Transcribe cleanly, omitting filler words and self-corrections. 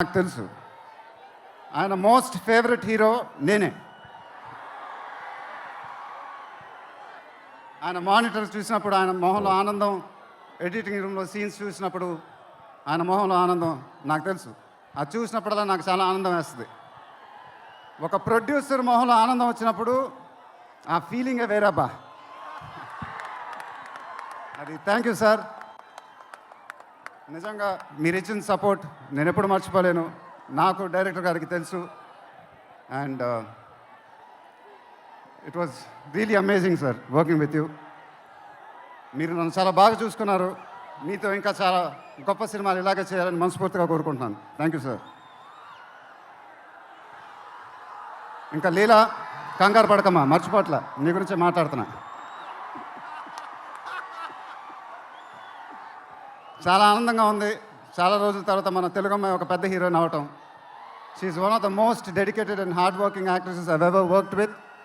నాకు తెలుసు ఆయన మోస్ట్ ఫేవరెట్ హీరో నేనే. ఆయన మానిటర్ చూసినప్పుడు ఆయన మొహంలో ఆనందం, ఎడిటింగ్ రూమ్లో సీన్స్ చూసినప్పుడు ఆయన మొహంలో ఆనందం నాకు తెలుసు. అది చూసినప్పుడల్లా నాకు చాలా ఆనందం వేస్తుంది. ఒక ప్రొడ్యూసర్ మొహంలో ఆనందం వచ్చినప్పుడు ఆ ఫీలింగే వేరబ్బా. అది థ్యాంక్ యూ సార్. నిజంగా మీరు ఇచ్చిన సపోర్ట్ నేను ఎప్పుడు మర్చిపోలేను. నాకు డైరెక్టర్ గారికి తెలుసు. And it was really amazing sir working with you. మీరు నన్ను చాలా బాగా చూసుకున్నారు. మీతో ఇంకా చాలా గొప్ప సినిమాలు ఇలాగే చేయాలని మనస్ఫూర్తిగా కోరుకుంటున్నాను. Thank you sir. ఇంకా లీలా, కంగారు పడకమ్మా, మర్చిపోట్ల, నీ గురించే మాట్లాడుతున్నా. చాలా ఆనందంగా ఉంది. చాలా రోజుల తర్వాత మన తెలుగు అమ్మాయి ఒక పెద్ద హీరోయిన్ అవటం. She's one of the most dedicated and hard working actresses I've ever worked with.